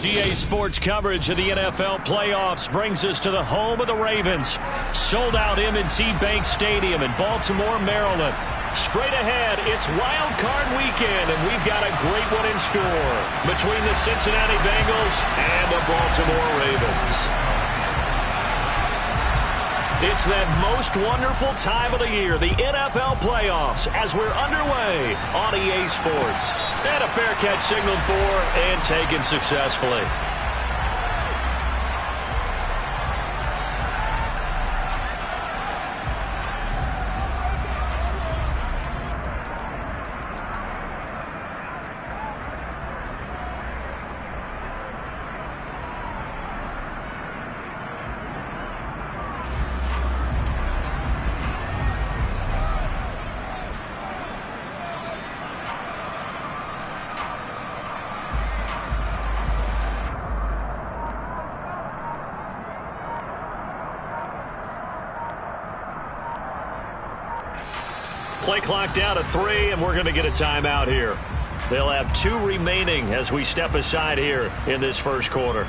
EA Sports coverage of the NFL playoffs brings us to the home of the Ravens. Sold-out M&T Bank Stadium in Baltimore, Maryland. Straight ahead, it's Wild Card Weekend, and we've got a great one in store between the Cincinnati Bengals and the Baltimore Ravens. It's that most wonderful time of the year, the NFL playoffs, as we're underway on EA Sports. And a fair catch signaled for and taken successfully. Play clock down to 3, and we're going to get a timeout here. They'll have 2 remaining as we step aside here in this first quarter.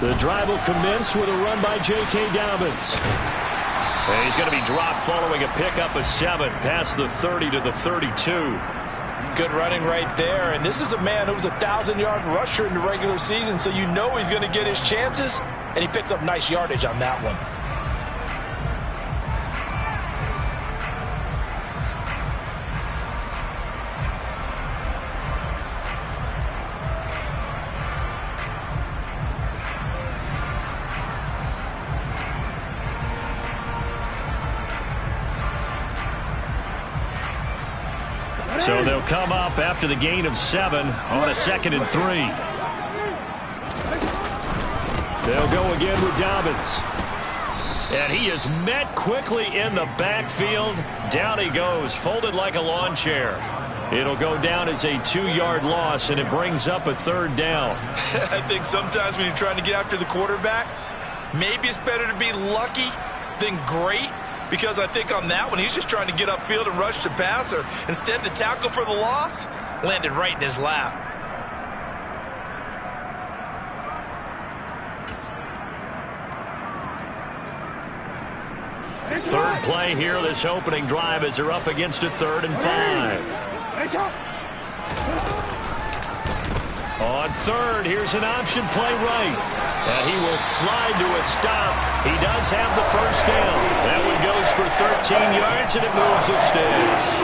The drive will commence with a run by J.K. Dobbins. And he's going to be dropped following a pickup of 7 past the 30 to the 32. Good running right there. And this is a man who was a 1,000-yard rusher in the regular season, so you know he's going to get his chances, and he picks up nice yardage on that one. So they'll come up after the gain of 7 on a 2nd and 3. They'll go again with Dobbins. And he is met quickly in the backfield. Down he goes, folded like a lawn chair. It'll go down as a 2-yard loss, and it brings up a 3rd down. I think sometimes when you're trying to get after the quarterback, maybe it's better to be lucky than great. Because I think on that one, he's just trying to get upfield and rush the passer. Instead, the tackle for the loss landed right in his lap. Third play here, this opening drive, as they're up against a 3rd and 5. On 3rd, here's an option play right. And he will slide to a stop. He does have the first down. That one goes for 13 yards, and it moves the sticks.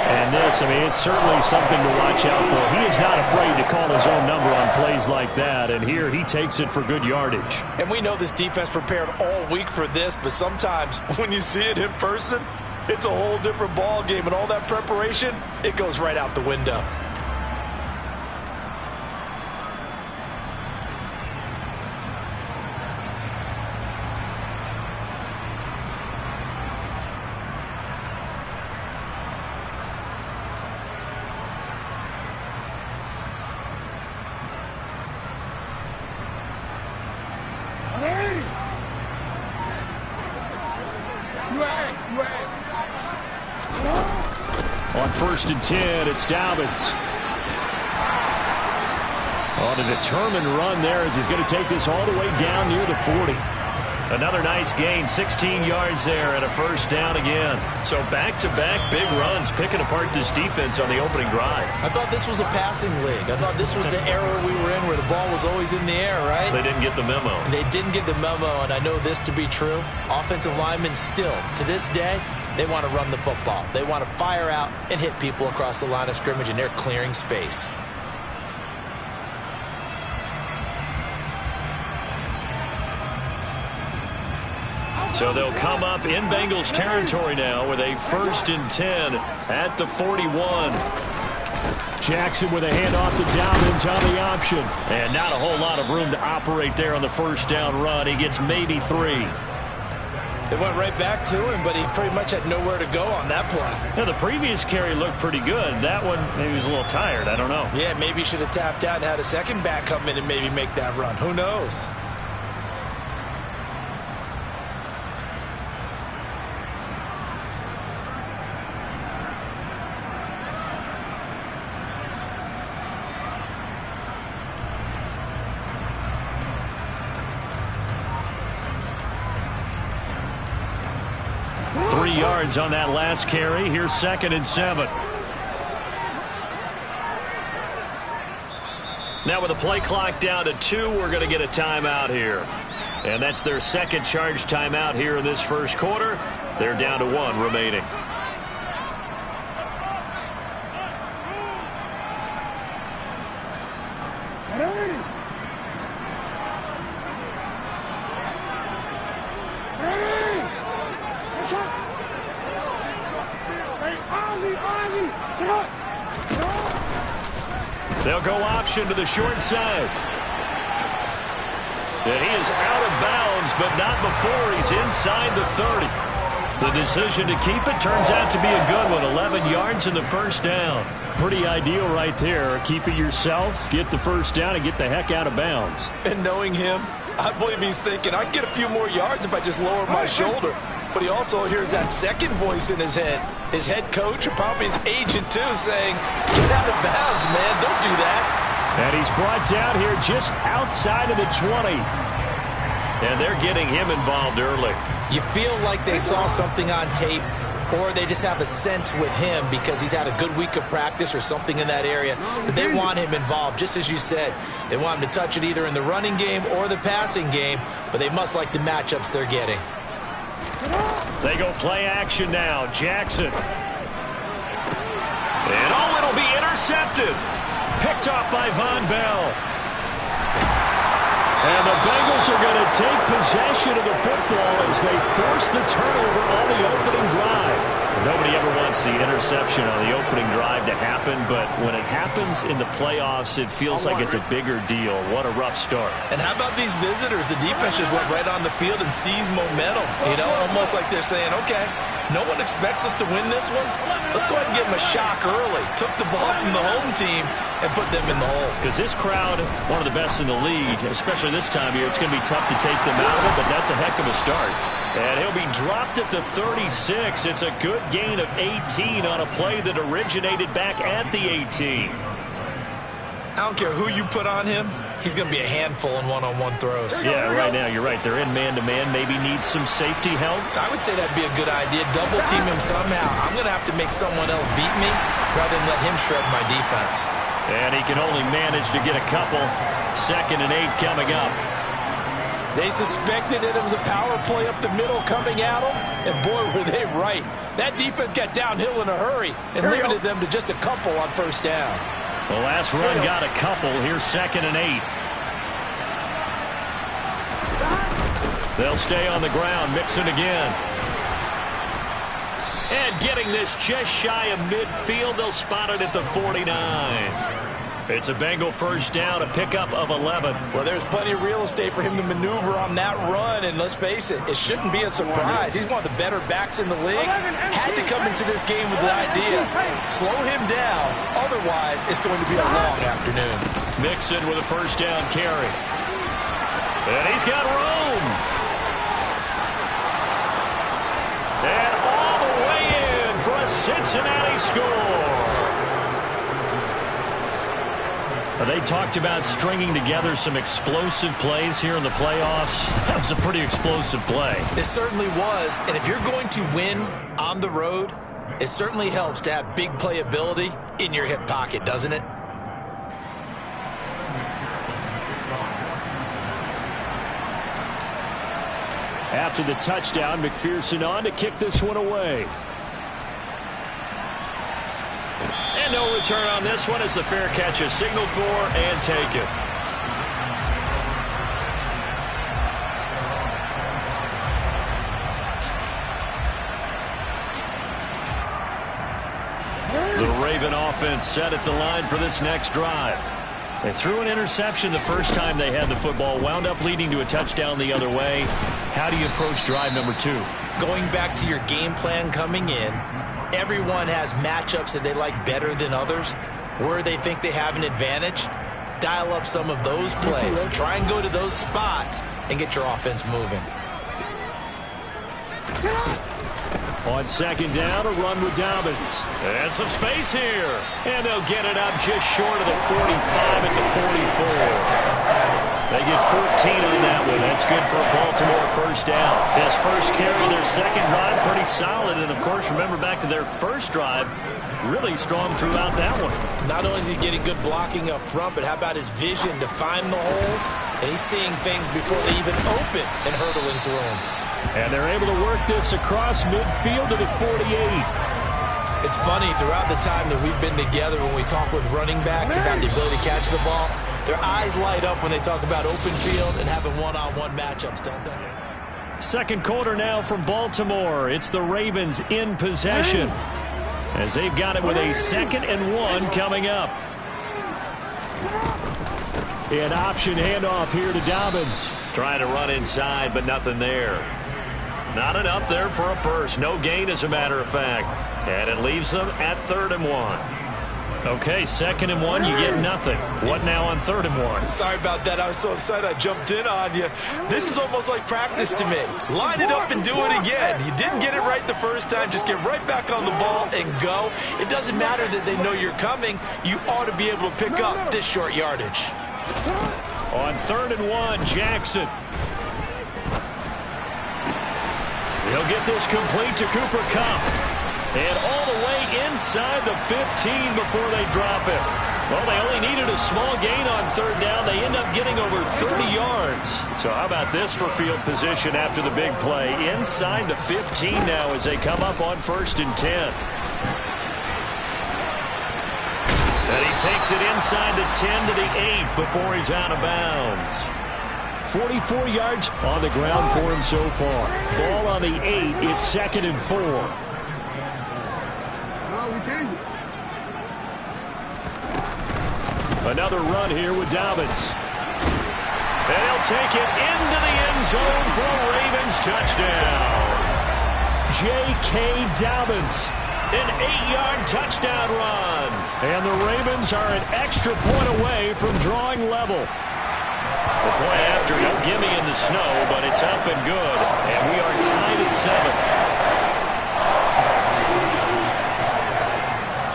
And this, I mean, it's certainly something to watch out for. He is not afraid to call his own number on plays like that. And here he takes it for good yardage. And we know this defense prepared all week for this, but sometimes when you see it in person, it's a whole different ball game. And all that preparation, it goes right out the window. On 1st and 10, it's Dobbins. On a determined run there as he's going to take this all the way down near the 40. Another nice gain, 16 yards there, and a first down again. So back-to-back big runs, picking apart this defense on the opening drive. I thought this was a passing league. I thought this was the era we were in where the ball was always in the air, right? They didn't get the memo. And they didn't get the memo, and I know this to be true. Offensive linemen still, to this day, they want to run the football. They want to fire out and hit people across the line of scrimmage, and they're clearing space. So they'll come up in Bengals territory now with a 1st and 10 at the 41. Jackson with a handoff to Dobbins on the option. And not a whole lot of room to operate there on the 1st down run. He gets maybe 3. They went right back to him, but he pretty much had nowhere to go on that play. Now, the previous carry looked pretty good. That one, maybe he was a little tired. I don't know. Yeah, maybe he should have tapped out and had a second back come in and maybe make that run. Who knows? Yards on that last carry. Here's 2nd and 7. Now with the play clock down to 2, we're going to get a timeout here. And that's their 2nd charge timeout here in this 1st quarter. They're down to 1 remaining. They'll go option to the short side. And he is out of bounds, but not before he's inside the 30. The decision to keep it turns out to be a good one. 11 yards in the 1st down. Pretty ideal right there. Keep it yourself, get the 1st down, and get the heck out of bounds. And knowing him, I believe he's thinking, I can get a few more yards if I just lower my shoulder. But he also hears that second voice in his head. His head coach, or probably his agent too, saying, get out of bounds, man. Don't do that. And he's brought down here just outside of the 20. And they're getting him involved early. You feel like they saw something on tape, or they just have a sense with him because he's had a good week of practice or something in that area that they want him involved. Just as you said, they want him to touch it either in the running game or the passing game, but they must like the matchups they're getting. They go play action now. Jackson. And it'll be intercepted. Picked off by Von Bell. And the Bengals are going to take possession of the football as they force the turnover on the opening drive. Nobody ever wants the interception on the opening drive to happen, but when it happens in the playoffs, it feels like it's a bigger deal. What a rough start. And how about these visitors? The defense just went right on the field and seized momentum. You know, almost like they're saying, okay, no one expects us to win this one. Let's go ahead and give them a shock early. Took the ball from the home team and put them in the hole. Because this crowd, one of the best in the league, especially this time of year, it's going to be tough to take them out of it, but that's a heck of a start. And he'll be dropped at the 36. It's a good gain of 18 on a play that originated back at the 18. I don't care who you put on him. He's going to be a handful in one-on-one throws. Yeah, right now, you're right. They're in man-to-man. Maybe need some safety help. I would say that'd be a good idea. Double team him somehow. I'm going to have to make someone else beat me rather than let him shred my defense. And he can only manage to get a couple. 2nd and 8 coming up. They suspected it was a power play up the middle coming at them, and boy, were they right. That defense got downhill in a hurry and limited them to just a couple on 1st down. The last run got a couple. Here's 2nd and 8. They'll stay on the ground. Mixon again. And getting this just shy of midfield. They'll spot it at the 49. It's a Bengal 1st down, a pickup of 11. Well, there's plenty of real estate for him to maneuver on that run, and let's face it, it shouldn't be a surprise. He's one of the better backs in the league. Had to come into this game with the idea, slow him down, otherwise it's going to be a long afternoon. Mixon with a 1st down carry. And he's got room. And all the way in for a Cincinnati score. They talked about stringing together some explosive plays here in the playoffs. That was a pretty explosive play. It certainly was, and if you're going to win on the road, it certainly helps to have big playability in your hip pocket, doesn't it? After the touchdown, McPherson on to kick this one away. And no return on this one as the fair catch is signaled for and taken. Raven offense set at the line for this next drive. They threw an interception the first time they had the football, wound up leading to a touchdown the other way. How do you approach drive number 2? Going back to your game plan coming in, everyone has matchups that they like better than others. Where they think they have an advantage, dial up some of those plays. Try and go to those spots and get your offense moving. On second down, a run with Dobbins. And some space here. And they'll get it up just short of the 45 at the 44. They get 14 on that one. That's good for a Baltimore first down. His first carry, their second drive, pretty solid. And, of course, remember back to their first drive, really strong throughout that one. Not only is he getting good blocking up front, but how about his vision to find the holes? And he's seeing things before they even open and hurdling through them. And they're able to work this across midfield to the 48. It's funny, throughout the time that we've been together, when we talk with running backs about the ability to catch the ball, their eyes light up when they talk about open field and having one-on-one matchups, don't they? Second quarter now from Baltimore. It's the Ravens in possession, as they've got it with a 2nd and 1 coming up. An option handoff here to Dobbins. Trying to run inside, but nothing there. Not enough there for a first. No gain, as a matter of fact. And it leaves them at 3rd and 1. Okay, 2nd and 1, you get nothing. What now on 3rd and 1? Sorry about that. I was so excited I jumped in on you. This is almost like practice to me. Line it up and do it again. You didn't get it right the first time. Just get right back on the ball and go. It doesn't matter that they know you're coming. You ought to be able to pick up this short yardage. On 3rd and 1, Jackson. He'll get this complete to Cooper Kupp. And all the way inside the 15 before they drop it. Well, they only needed a small gain on 3rd down. They end up getting over 30 yards. So how about this for field position after the big play? Inside the 15 now as they come up on 1st and 10. And he takes it inside the 10 to the 8 before he's out of bounds. 44 yards on the ground for him so far. Ball on the 8. It's 2nd and 4. Another run here with Dobbins. And he'll take it into the end zone for a Ravens touchdown. J.K. Dobbins. An 8-yard touchdown run. And the Ravens are an extra point away from drawing level. The play after, no gimme in the snow, but it's up and good. And we are tied at 7.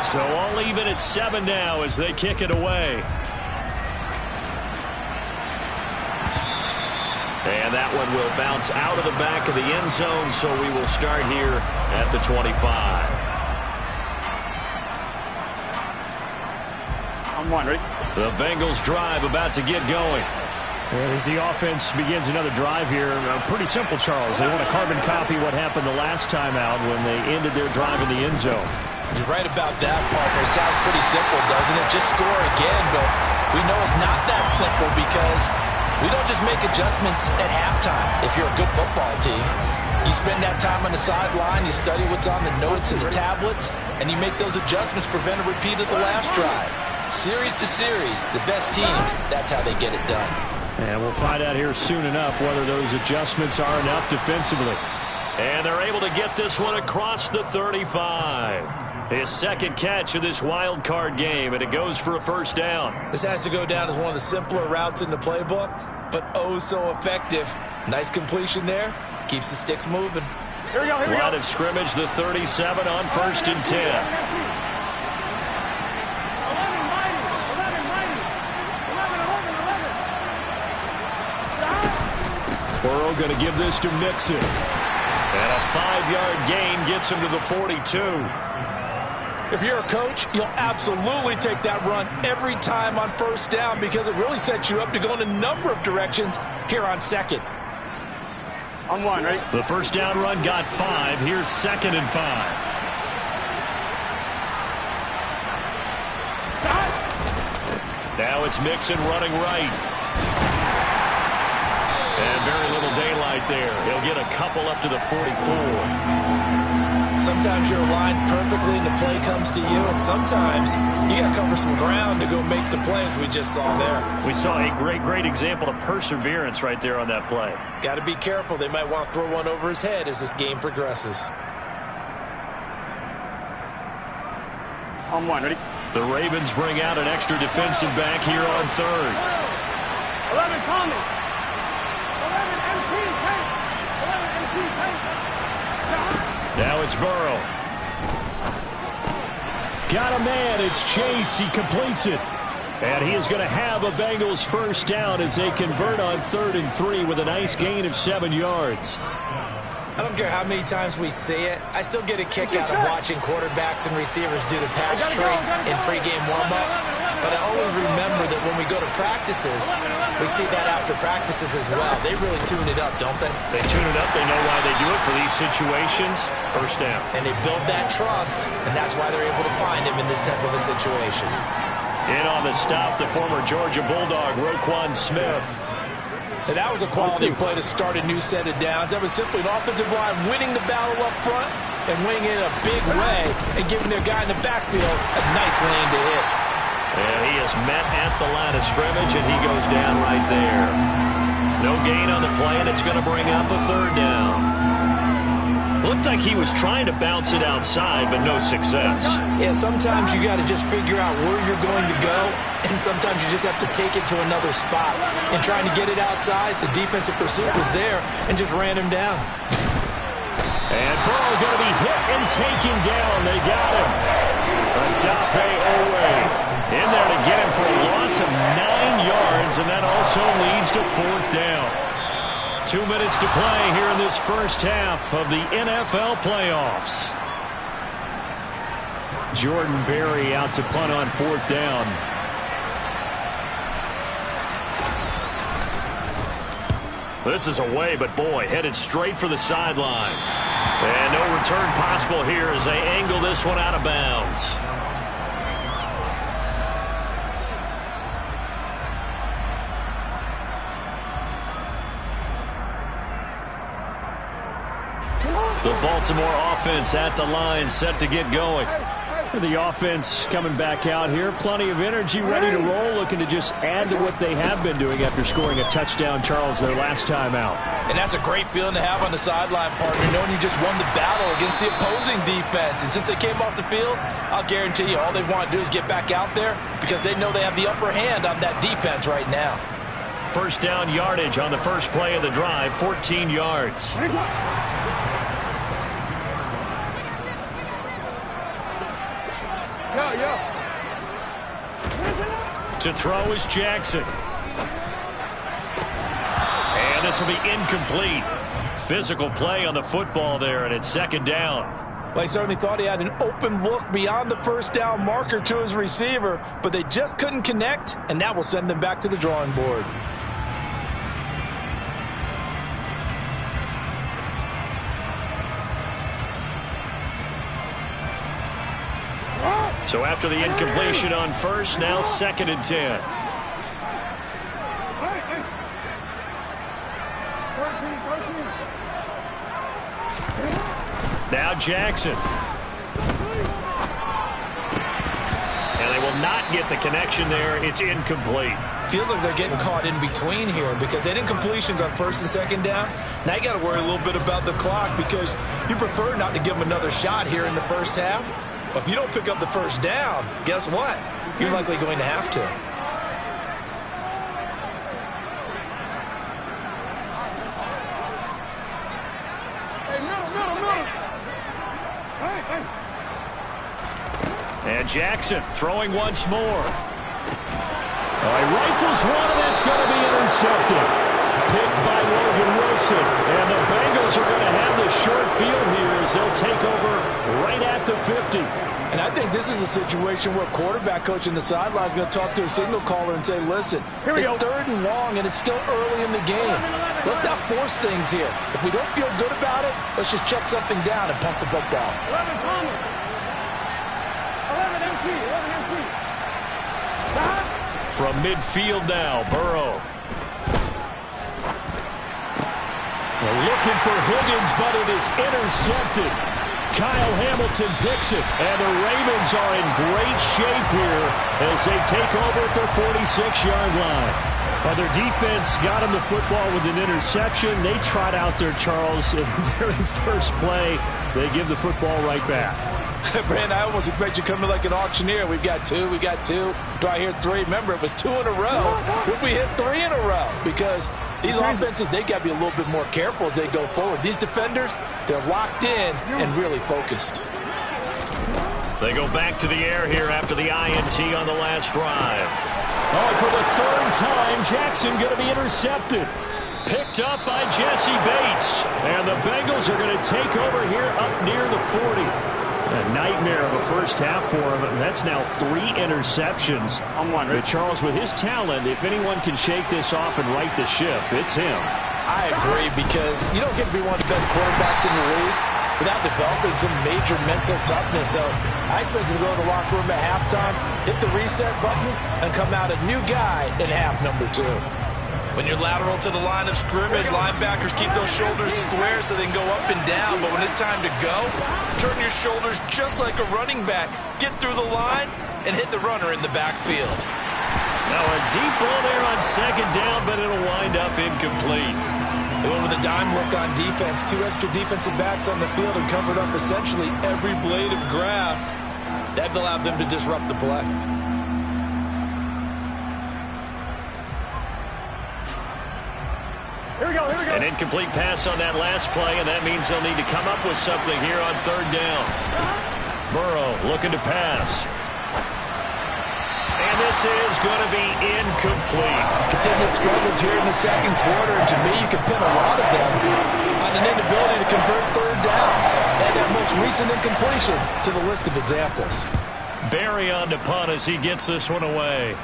So all even at 7 now as they kick it away. And that one will bounce out of the back of the end zone, so we will start here at the 25. I'm wondering. The Bengals drive about to get going. As the offense begins another drive here, pretty simple, Charles. They want to carbon copy what happened the last time out when they ended their drive in the end zone. You're right about that, Parker. It sounds pretty simple, doesn't it? Just score again, but we know it's not that simple because we don't just make adjustments at halftime if you're a good football team. You spend that time on the sideline, you study what's on the notes and the tablets, and you make those adjustments, prevent a repeat of the last drive. Series to series, the best teams, that's how they get it done. And we'll find out here soon enough whether those adjustments are enough defensively. And they're able to get this one across the 35. His second catch of this wild card game, and it goes for a first down. This has to go down as one of the simpler routes in the playbook, but oh so effective. Nice completion there. Keeps the sticks moving. Here we go, Line of scrimmage, the 37 on 1st and 10. Burrow going to give this to Mixon. And a 5-yard gain gets him to the 42. If you're a coach, you'll absolutely take that run every time on first down because it really sets you up to go in a number of directions here on 2nd. On 1, right? The first down run got 5. Here's 2nd and 5. Now it's Mixon running right. And very little daylight there. He'll get a couple up to the 44. Sometimes you're aligned perfectly and the play comes to you, and sometimes you got to cover some ground to go make the plays we just saw there. We saw a great example of perseverance right there on that play. Got to be careful. They might want to throw one over his head as this game progresses. On one, ready? The Ravens bring out an extra defensive back here on third. 11, call me. 11, MP, tank. 11, MP, tank. Now it's Burrow. Got a man. It's Chase. He completes it. And he is going to have a Bengals first down as they convert on 3rd and 3 with a nice gain of 7 yards. I don't care how many times we say it, I still get a kick out of watching quarterbacks and receivers do the pass trait in pregame warm-up. But I always remember that when we go to practices, we see that after practices as well. They really tune it up, don't they? They tune it up. They know why they do it for these situations. First down. And they build that trust, and that's why they're able to find him in this type of a situation. In on the stop, the former Georgia Bulldog, Roquan Smith. And that was a quality play to start a new set of downs. That was simply an offensive line winning the battle up front and winning it in a big way and giving their guy in the backfield a nice lane to hit. And he is met at the line of scrimmage, and he goes down right there. No gain on the play, and it's going to bring up a 3rd down. Looked like he was trying to bounce it outside, but no success. Yeah, sometimes you got to just figure out where you're going to go, and sometimes you just have to take it to another spot. And trying to get it outside, the defensive pursuit was there and just ran him down. And Burrow going to be hit and taken down. They got him. Odafe Owe in there to get him for a loss of 9 yards, and that also leads to 4th down. 2 minutes to play here in this first half of the NFL playoffs. Jordan Berry out to punt on 4th down. This is away, but boy, headed straight for the sidelines. And no return possible here as they angle this one out of bounds. The Baltimore offense at the line, set to get going. The offense coming back out here. Plenty of energy, ready to roll, looking to just add to what they have been doing after scoring a touchdown, Charles, their last time out. And that's a great feeling to have on the sideline, partner, knowing you just won the battle against the opposing defense. And since they came off the field, I'll guarantee you all they want to do is get back out there because they know they have the upper hand on that defense right now. First down yardage on the first play of the drive, 14 yards. To throw is Jackson. And this will be incomplete. Physical play on the football there, and it's 2nd down. Well, he certainly thought he had an open look beyond the first down marker to his receiver, but they just couldn't connect, and that will send them back to the drawing board. So after the incompletion on first, now 2nd and 10. Now Jackson. And they will not get the connection there. It's incomplete. Feels like they're getting caught in between here because they had incompletions on 1st and 2nd down. Now you got to worry a little bit about the clock because you prefer not to give them another shot here in the first half. But if you don't pick up the first down, guess what? You're likely going to have to. And Jackson throwing once more. He rifles one, and that's going to be intercepted. Picked by Logan Wilson. And the Bengals are going to have the short field here as they'll take over right at the 50. And I think this is a situation where quarterback coach in the sideline is going to talk to a signal caller and say, listen, it's 3rd and long, and it's still early in the game. Let's not force things here. If we don't feel good about it, let's just check something down and pump the football. 11 Palmer. 11 MP. 11 MP. From midfield now, Burrow. Looking for Higgins, but it is intercepted. Kyle Hamilton picks it, and the Ravens are in great shape here as they take over at their 46-yard line. Well, their defense got him the football with an interception. They trot out there, Charles, in the very first play. They give the football right back. Brand, I almost expect you coming like an auctioneer. We've got two. Do I hear three? Remember, it was 2 in a row. Would we hit 3 in a row? Because these offenses, they got to be a little bit more careful as they go forward. These defenders, they're locked in and really focused. They go back to the air here after the INT on the last drive. Oh, for the third time, Jackson going to be intercepted. Picked up by Jesse Bates. And the Bengals are going to take over here up near the 40. A nightmare of a first half for him, and that's now 3 interceptions. But Charles, with his talent, if anyone can shake this off and right the ship, it's him. I agree, because you don't get to be one of the best quarterbacks in the league without developing some major mental toughness. So I expect him to go to the locker room at halftime, hit the reset button, and come out a new guy in half number 2. When you're lateral to the line of scrimmage, linebackers keep those shoulders square so they can go up and down. But when it's time to go, turn your shoulders just like a running back. Get through the line and hit the runner in the backfield. Now a deep ball there on second down, but it'll wind up incomplete. They went with a dime look on defense. 2 extra defensive backs on the field and covered up essentially every blade of grass. That allowed them to disrupt the play. Here we go. An incomplete pass on that last play, and that means they'll need to come up with something here on third down. Burrow looking to pass. And this is going to be incomplete. Continued struggles here in the second quarter, and to me, you can pin a lot of them on an inability to convert third downs. And that most recent incompletion to the list of examples. Barry on to punt as he gets this one away.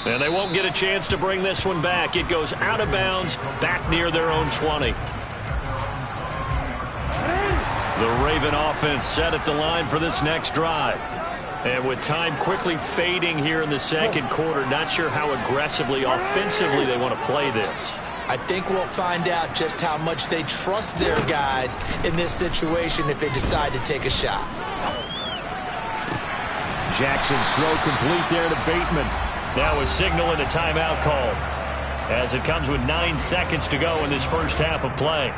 And they won't get a chance to bring this one back. It goes out of bounds, back near their own 20. The Raven offense set at the line for this next drive. And with time quickly fading here in the second quarter, not sure how aggressively, offensively they want to play this. I think we'll find out just how much they trust their guys in this situation if they decide to take a shot. Jackson's throw complete there to Bateman. That was signaling a timeout call as it comes with 9 seconds to go in this first half of play.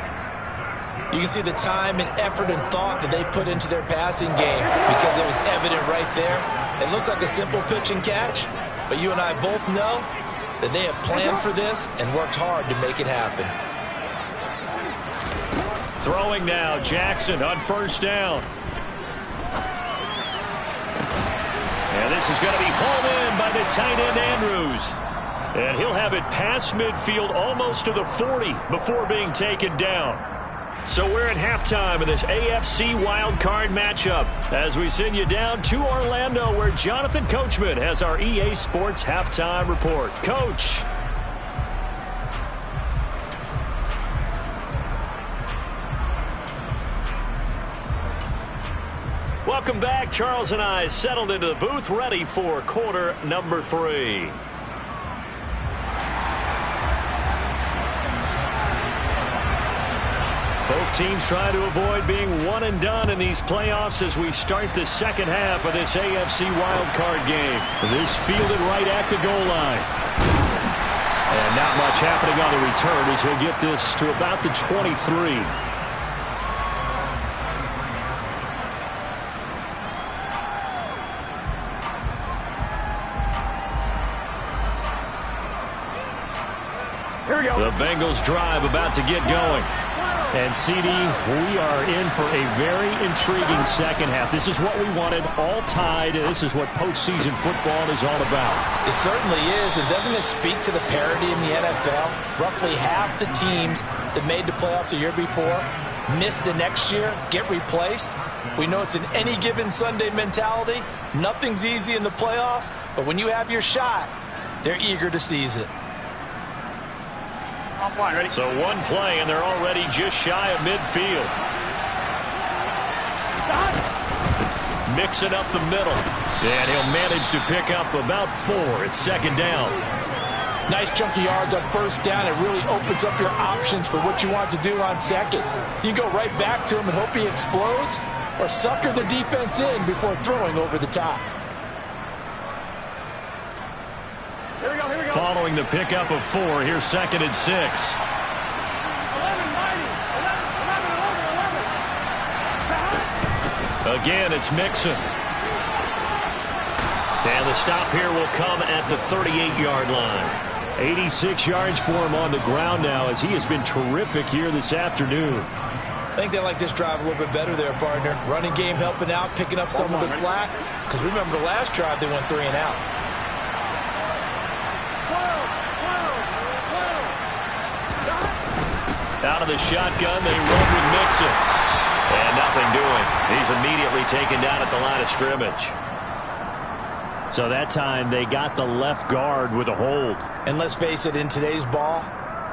You can see the time and effort and thought that they put into their passing game because it was evident right there. It looks like a simple pitch and catch, but you and I both know that they have planned for this and worked hard to make it happen. Throwing now, Jackson on first down. And this is going to be hauled in by the tight end, Andrews. And he'll have it past midfield almost to the 40 before being taken down. So we're at halftime of this AFC wildcard matchup as we send you down to Orlando where Jonathan Coachman has our EA Sports halftime report. Coach. Welcome back. Charles and I settled into the booth, ready for quarter number 3. Both teams trying to avoid being one and done in these playoffs as we start the second half of this AFC wildcard game. This fielded right at the goal line. And not much happening on the return as he'll get this to about the 23. The Bengals drive about to get going. And, CD, we are in for a very intriguing second half. This is what we wanted, all tied. This is what postseason football is all about. It certainly is. And doesn't it speak to the parity in the NFL? Roughly half the teams that made the playoffs a year before miss the next year, get replaced. We know it's an any given Sunday mentality. Nothing's easy in the playoffs, but when you have your shot, they're eager to seize it. Ready? So one play, and they're already just shy of midfield. Mixing up the middle. And he'll manage to pick up about 4 at second down. Nice chunky yards on first down. It really opens up your options for what you want to do on second. You go right back to him and hope he explodes, or sucker the defense in before throwing over the top. Here we go, here we go. Following the pickup of 4, here's 2nd and 6. 11, 90, 11, 11, 11. Again, it's Mixon. And the stop here will come at the 38-yard line. 86 yards for him on the ground now, as he has been terrific here this afternoon. I think they like this drive a little bit better there, partner. Running game helping out, picking up some of the slack. Because remember, the last drive they went 3 and out. 12. Out of the shotgun, they run with Mixon. And nothing doing. He's immediately taken down at the line of scrimmage. So that time they got the left guard with a hold. And let's face it, in today's ball,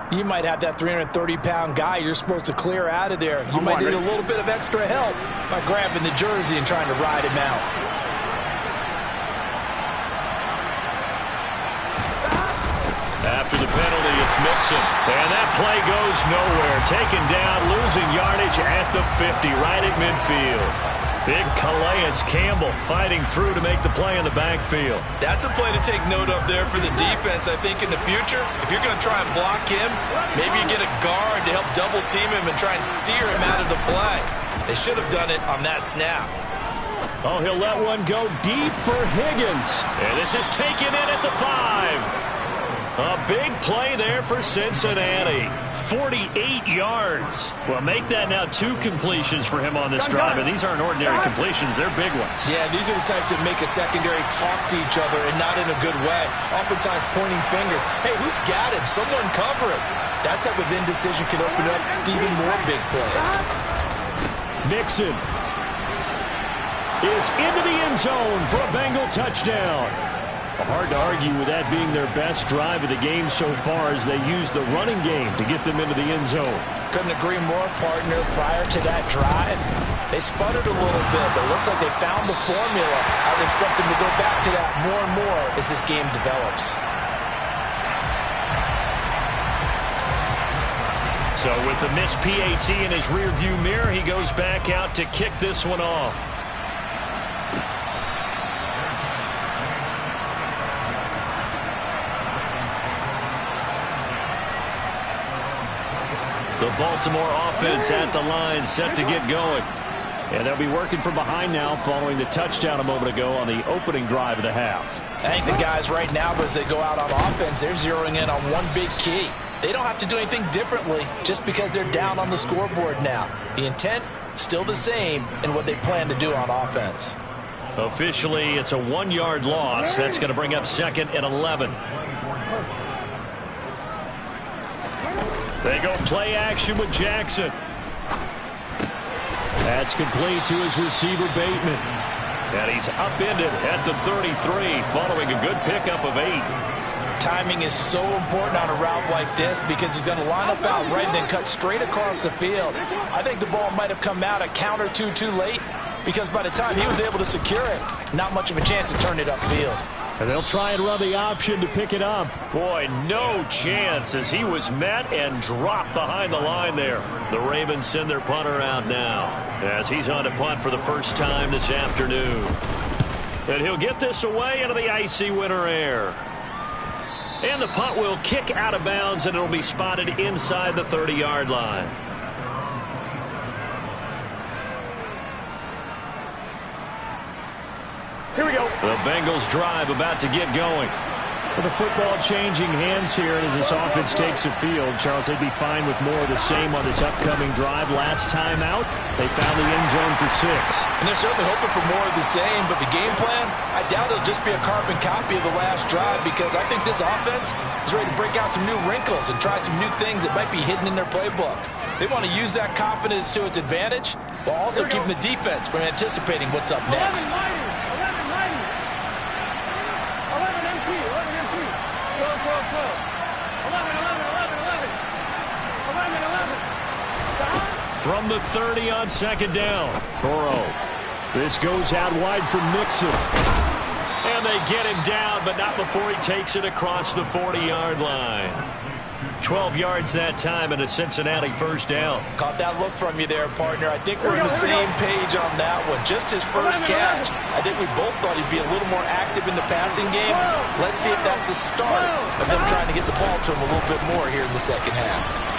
you might have that 330-pound guy you're supposed to clear out of there. You might need a little bit of extra help by grabbing the jersey and trying to ride him out. After the penalty, it's Mixon. And that play goes nowhere. Taken down, losing yardage at the 50, right at midfield. Big Calais Campbell fighting through to make the play in the backfield. That's a play to take note of there for the defense, I think, in the future. If you're going to try and block him, maybe you get a guard to help double team him and try and steer him out of the play. They should have done it on that snap. Oh, he'll let one go deep for Higgins. And this is taken in at the 5. A big play there for Cincinnati. 48 yards. Well, make that now 2 completions for him on this drive. And these aren't ordinary completions. They're big ones. Yeah, these are the types that make a secondary talk to each other and not in a good way. Oftentimes pointing fingers. Hey, who's got him? Someone cover him. That type of indecision can open up to even more big plays. Mixon is into the end zone for a Bengal touchdown. Hard to argue with that being their best drive of the game so far, as they used the running game to get them into the end zone. Couldn't agree more, partner. Prior to that drive, they sputtered a little bit, but it looks like they found the formula. I would expect them to go back to that more and more as this game develops. So with the missed PAT in his rearview mirror, he goes back out to kick this one off. The Baltimore offense at the line, set to get going. And they'll be working from behind now following the touchdown a moment ago on the opening drive of the half. I think the guys right now, as they go out on offense, they're zeroing in on one big key. They don't have to do anything differently just because they're down on the scoreboard now. The intent, still the same in what they plan to do on offense. Officially, it's a 1-yard loss. That's going to bring up 2nd and 11. They go play action with Jackson. That's complete to his receiver, Bateman. And he's upended at the 33 following a good pickup of 8. Timing is so important on a route like this because he's going to line up out right and then cut straight across the field. I think the ball might have come out a count or two too late because by the time he was able to secure it, not much of a chance to turn it upfield. And they'll try and run the option to pick it up. Boy, no chance as he was met and dropped behind the line there. The Ravens send their punter out now as he's on to punt for the first time this afternoon. And he'll get this away into the icy winter air. And the punt will kick out of bounds, and it'll be spotted inside the 30-yard line. Here we go. The Bengals drive about to get going. With the football changing hands here as this offense takes the field, Charles, they'd be fine with more of the same on this upcoming drive. Last time out, they found the end zone for 6. And they're certainly hoping for more of the same, but the game plan, I doubt it'll just be a carbon copy of the last drive because I think this offense is ready to break out some new wrinkles and try some new things that might be hidden in their playbook. They want to use that confidence to its advantage while also keeping the defense from anticipating what's up next. 11, From the 30 on second down, Burrow. This goes out wide for Mixon. And And they get him down, but not before he takes it across the 40-yard line. 12 yards that time and a Cincinnati first down. Caught that look from you there, partner. I think we're on the same page on that one. Just his first catch. I think we both thought he'd be a little more active in the passing game. Let's see if that's the start of them trying to get the ball to him a little bit more here in the second half.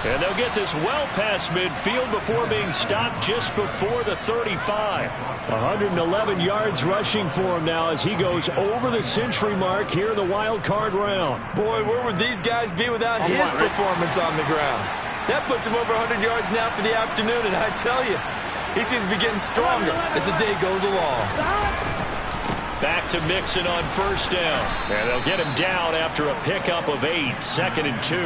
And they'll get this well past midfield before being stopped just before the 35. 111 yards rushing for him now as he goes over the century mark here in the wild card round. Boy, where would these guys be without his performance on the ground? That puts him over 100 yards now for the afternoon, and I tell you, he seems to be getting stronger as the day goes along. Back to Mixon on first down. And they'll get him down after a pickup of 8, 2nd and 2.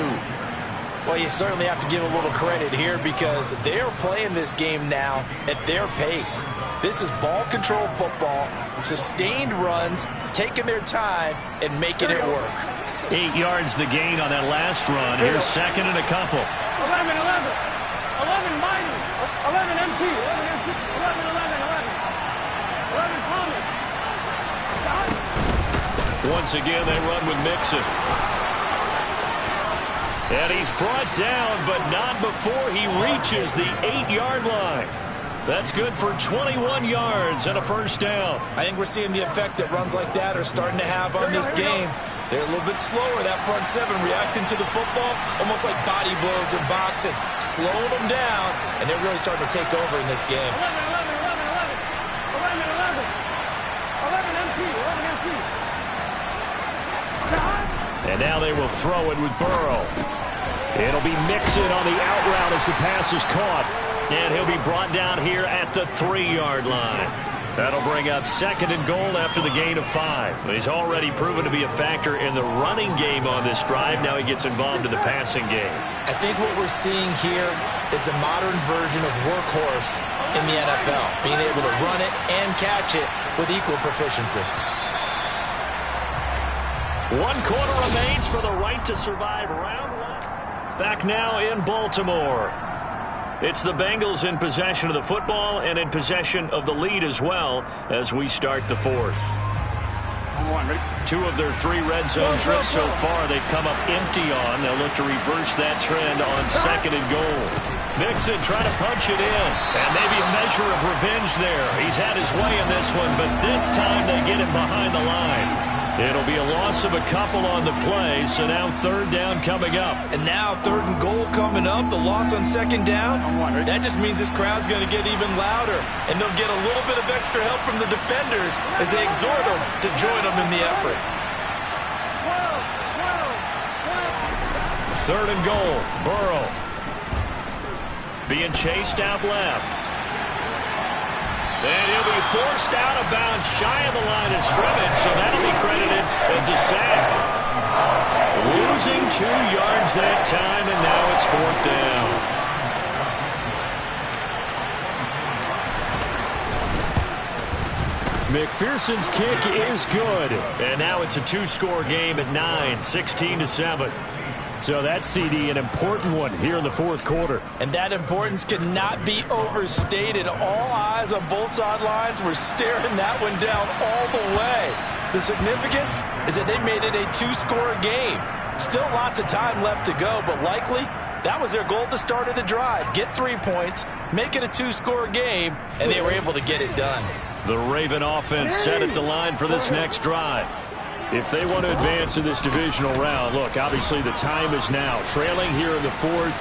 Well, you certainly have to give a little credit here because they are playing this game now at their pace. This is ball control football, sustained runs, taking their time, and making it work. 8 yards the gain on that last run. Here's 2nd and a couple. 11, 11. 11 Biden. 11 MT. 11 MT. 11, 11. 11 Thomas. Once again, they run with Mixon. And he's brought down, but not before he reaches the 8-yard line. That's good for 21 yards and a first down. I think we're seeing the effect that runs like that are starting to have on this game. They're a little bit slower, that front seven, reacting to the football, almost like body blows in boxing. Slowing them down, and they're really starting to take over in this game. 11, 11, 11. 11 MT. 11 MT. And now they will throw it with Burrow. It'll be Mixon on the out route as the pass is caught. And he'll be brought down here at the 3-yard line. That'll bring up 2nd and goal after the gain of 5. He's already proven to be a factor in the running game on this drive. Now he gets involved in the passing game. I think what we're seeing here is the modern version of workhorse in the NFL, being able to run it and catch it with equal proficiency. 1 quarter remains for the right to survive round 1. Back now in Baltimore. It's the Bengals in possession of the football and in possession of the lead as well as we start the 4th. 2 of their 3 red zone trips so far they've come up empty on. They'll look to reverse that trend on 2nd and goal. Mixon trying to punch it in, and maybe a measure of revenge there. He's had his way in this one, but this time they get him behind the line. It'll be a loss of a couple on the play, so now 3rd down coming up. And now 3rd and goal coming up, the loss on 2nd down. That just means this crowd's going to get even louder, and they'll get a little bit of extra help from the defenders as they exhort them to join them in the effort. 3rd and goal, Burrow. Being chased out left. And he'll be forced out of bounds shy of the line of scrimmage, so that'll be credited as a sack. Losing 2 yards that time, and now it's 4th down. McPherson's kick is good. And now it's a 2-score game at 9, 16-7. So that CD, an important one here in the 4th quarter. And that importance cannot be overstated. All eyes on both sidelines were staring that one down all the way. The significance is that they made it a 2-score game. Still lots of time left to go, but likely that was their goal at the start of the drive. Get 3 points, make it a 2-score game, and they were able to get it done. The Raven offense set at the line for this next drive. If they want to advance in this divisional round, look, obviously the time is now. Trailing here in the 4th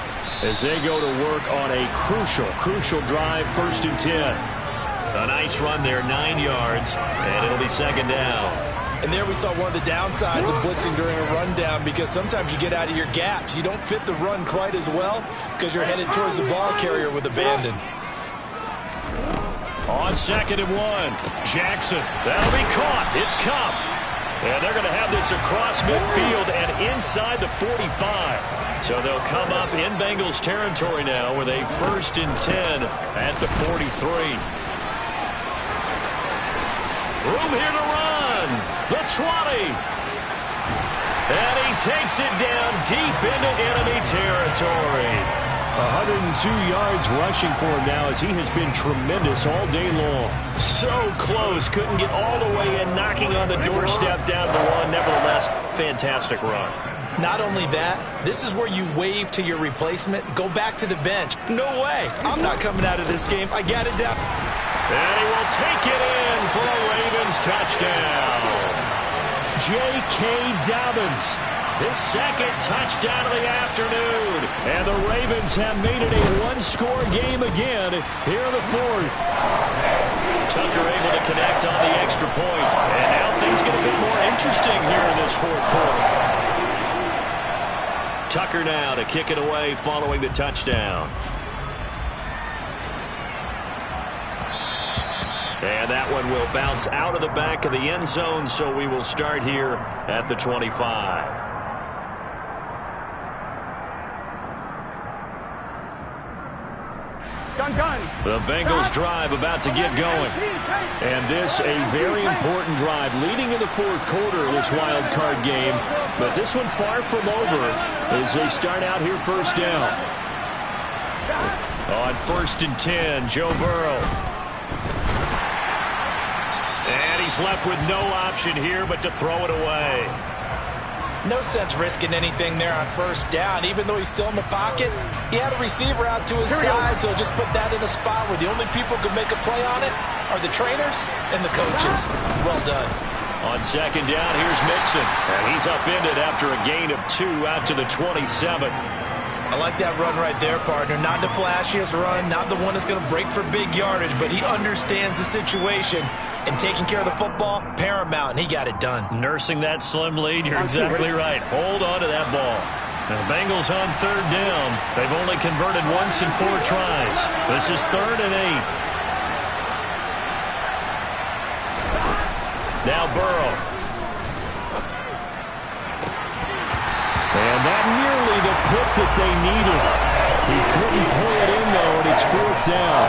as they go to work on a crucial drive, 1st and 10. A nice run there, 9 yards, and it'll be 2nd down. And there we saw one of the downsides of blitzing during a rundown, because sometimes you get out of your gaps. You don't fit the run quite as well because you're headed towards the ball carrier with abandon. On 2nd and 1, Jackson. That'll be caught. It's Cup. And they're going to have this across midfield and inside the 45. So they'll come up in Bengals territory now with a 1st and 10 at the 43. Room here to run. The 20. And he takes it down deep into enemy territory. 102 yards rushing for him now as he has been tremendous all day long. So close. Couldn't get all the way in, knocking on the doorstep down the one. Nevertheless, fantastic run. Not only that, this is where you wave to your replacement. Go back to the bench. No way. I'm not coming out of this game. I got it down. And he will take it in for a Ravens touchdown. J.K. Dobbins. His second touchdown of the afternoon. And the Ravens have made it a one-score game again here in the fourth. Tucker able to connect on the extra point. And now things get a bit more interesting here in this fourth quarter. Tucker now to kick it away following the touchdown. And that one will bounce out of the back of the end zone, so we will start here at the 25. The Bengals drive about to get going. And this a very important drive leading in the fourth quarter of this wild card game. But this one far from over as they start out here first down. On 1st and 10, Joe Burrow. And he's left with no option here but to throw it away. No sense risking anything there on first down. Even though he's still in the pocket, he had a receiver out to his side, so just put that in a spot where the only people who can make a play on it are the trainers and the coaches. Well done. On 2nd down, here's Mixon. And he's upended after a gain of 2 out to the 27. I like that run right there, partner. Not the flashiest run, not the one that's going to break for big yardage, but he understands the situation. And taking care of the football, paramount, and he got it done. Nursing that slim lead, you're exactly right. Hold on to that ball. The Bengals on 3rd down. They've only converted once in 4 tries. This is 3rd and 8. Now Burrow. And that nearly the pick that they needed. He couldn't pull it in, though, and it's 4th down.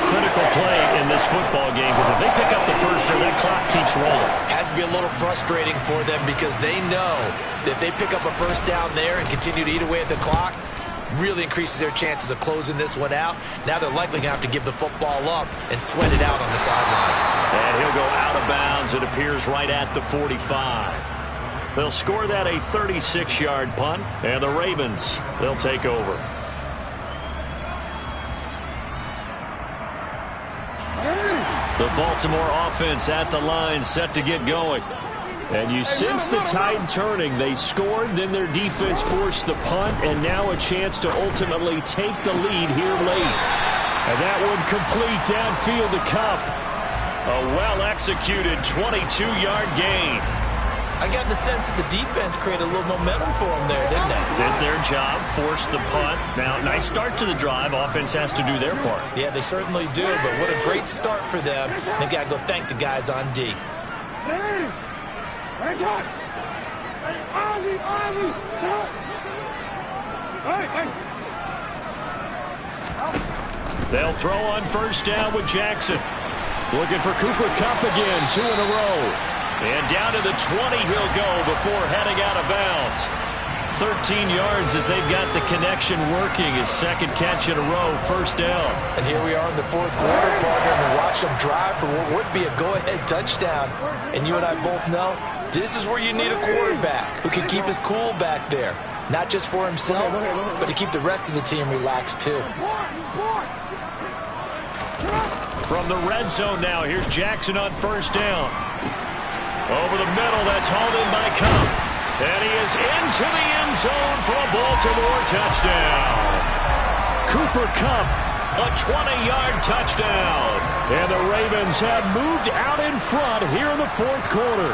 Critical play in this football game because if they pick up the first there, that clock keeps rolling. Has to be a little frustrating for them because they know that if they pick up a first down there and continue to eat away at the clock, really increases their chances of closing this one out. Now they're likely going to have to give the football up and sweat it out on the sideline. And he'll go out of bounds. It appears right at the 45. They'll score that a 36-yard punt, and the Ravens, they'll take over. The Baltimore offense at the line, set to get going. And you sense the tide turning. They scored, then their defense forced the punt, and now a chance to ultimately take the lead here late. And that one complete downfield to Kupp. A well-executed 22-yard gain. I got the sense that the defense created a little momentum for them there, didn't they? Did their job, forced the punt. Now, nice start to the drive. Offense has to do their part. Yeah, they certainly do, but what a great start for them. They've got to go thank the guys on D. They'll throw on 1st down with Jackson. Looking for Cooper Kupp again, 2 in a row. And down to the 20 he'll go before heading out of bounds. 13 yards as they've got the connection working. His 2nd catch in a row, 1st down. And here we are in the 4th quarter, partner, and we watch them drive for what would be a go-ahead touchdown. And you and I both know this is where you need a quarterback who can keep his cool back there. Not just for himself, but to keep the rest of the team relaxed too. From the red zone now, here's Jackson on 1st down. Over the middle, that's hauled in by Kupp. And he is into the end zone for a Baltimore touchdown. Cooper Kupp, a 20-yard touchdown. And the Ravens have moved out in front here in the 4th quarter.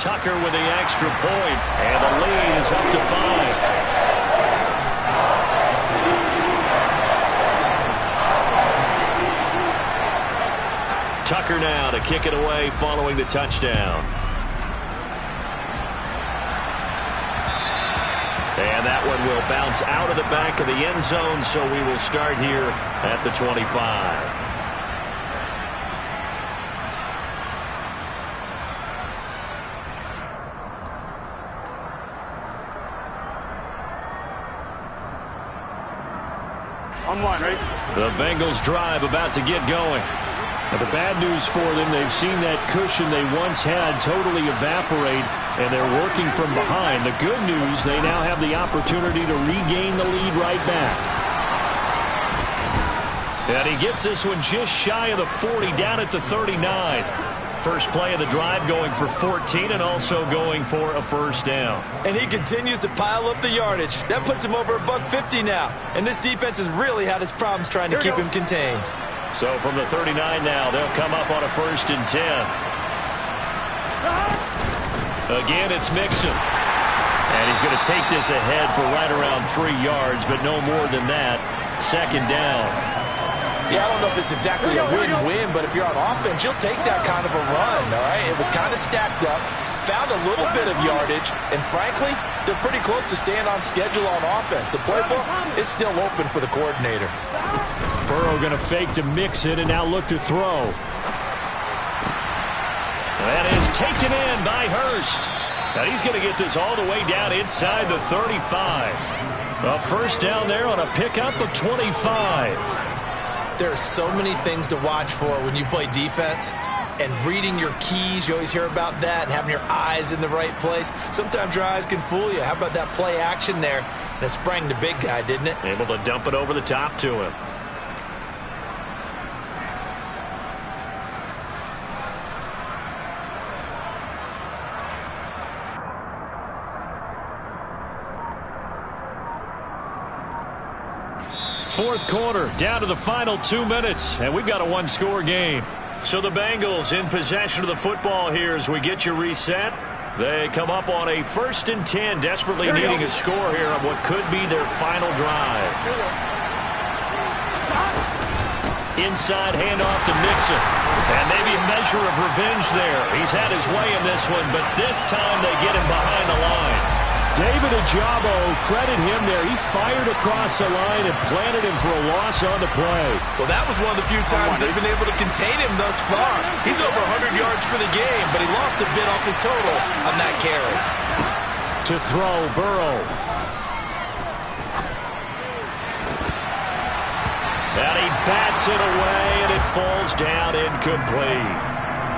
Tucker with the extra point, and the lead is up to 5. Tucker now to kick it away following the touchdown. And that one will bounce out of the back of the end zone, so we will start here at the 25. On one, right? The Bengals drive about to get going. Now, the bad news for them, they've seen that cushion they once had totally evaporate, and they're working from behind. The good news, they now have the opportunity to regain the lead right back. And he gets this one just shy of the 40, down at the 39. First play of the drive going for 14 and also going for a first down. And he continues to pile up the yardage. That puts him over $150 now. And this defense has really had its problems trying to keep him contained. So from the 39 now, they'll come up on a 1st and 10. Again, it's Mixon. And he's going to take this ahead for right around 3 yards, but no more than that. 2nd down. Yeah, I don't know if it's exactly a win-win, but if you're on offense, you'll take that kind of a run, all right? It was kind of stacked up, found a little bit of yardage, and frankly, they're pretty close to staying on schedule on offense. The playbook is still open for the coordinator. Burrow going to fake to Mixon and now look to throw. That is taken in by Hurst. Now he's going to get this all the way down inside the 35. A first down there on a pickup of 25. There are so many things to watch for when you play defense. And reading your keys, you always hear about that, and having your eyes in the right place. Sometimes your eyes can fool you. How about that play action there? And it sprang the big guy, didn't it? Able to dump it over the top to him. Fourth quarter, down to the final 2 minutes, and we've got a one-score game. So the Bengals in possession of the football here as we get you reset. They come up on a 1st and 10, desperately needing a score here on what could be their final drive. Inside handoff to Mixon. And maybe a measure of revenge there. He's had his way in this one, but this time they get him behind the line. David Ajabo, credit him there. He fired across the line and planted him for a loss on the play. Well, that was one of the few times they've been able to contain him thus far. He's over 100 yards for the game, but he lost a bit off his total on that carry. To throw, Burrow. And he bats it away, and it falls down incomplete.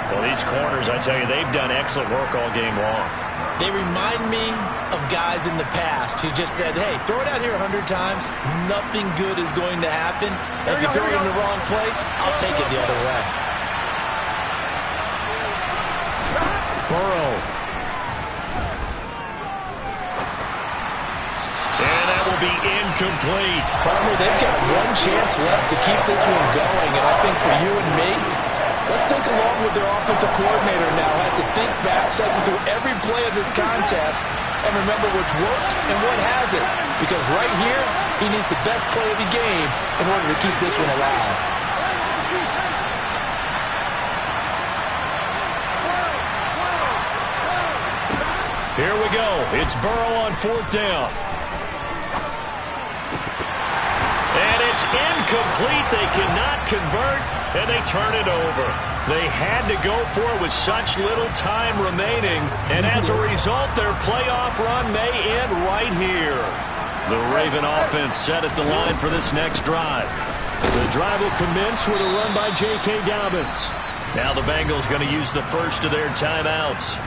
Well, these corners, I tell you, they've done excellent work all game long. They remind me of guys in the past who just said, hey, throw it out here 100 times. Nothing good is going to happen. And if you throw it in the wrong place, I'll take it the other way. Burrow. And that will be incomplete. Partner, they've got one chance left to keep this one going. And I think for you and me, let's think along with their offensive coordinator now. Has to think back, cycle through every play of this contest, and remember what's worked and what hasn't. Because right here, he needs the best play of the game in order to keep this one alive. Here we go. It's Burrow on 4th down. And it's incomplete. They cannot convert, and they turn it over. They had to go for it with such little time remaining, and as a result, their playoff run may end right here. The Raven offense set at the line for this next drive. The drive will commence with a run by J.K. Dobbins. Now the Bengals going to use the first of their timeouts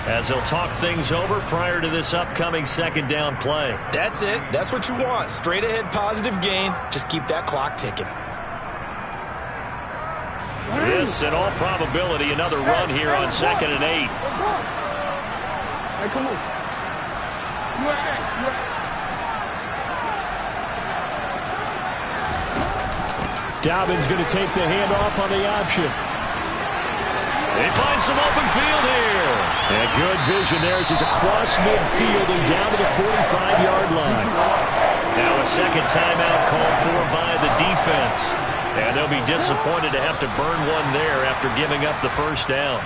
as they'll talk things over prior to this upcoming 2nd down play. That's it. That's what you want. Straight ahead positive gain. Just keep that clock ticking. This, in all probability, another run here on 2nd and 8. Hey, come on. Dobbins going to take the handoff on the option. They find some open field here. And good vision there as he's across midfield and down to the 45-yard line. Now a second timeout called for by the defense. And they'll be disappointed to have to burn one there after giving up the first down.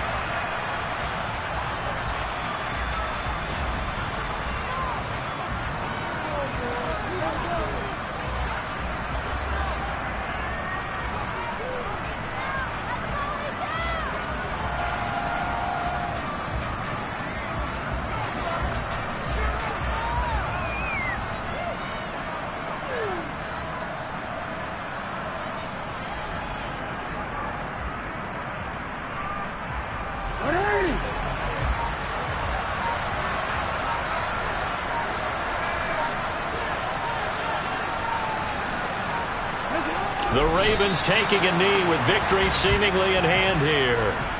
The Ravens taking a knee with victory seemingly in hand here.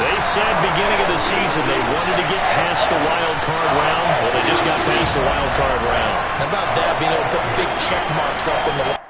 They said beginning of the season they wanted to get past the wild card round. Well, they just got past the wild card round. How about that, being able to put the big check marks up in the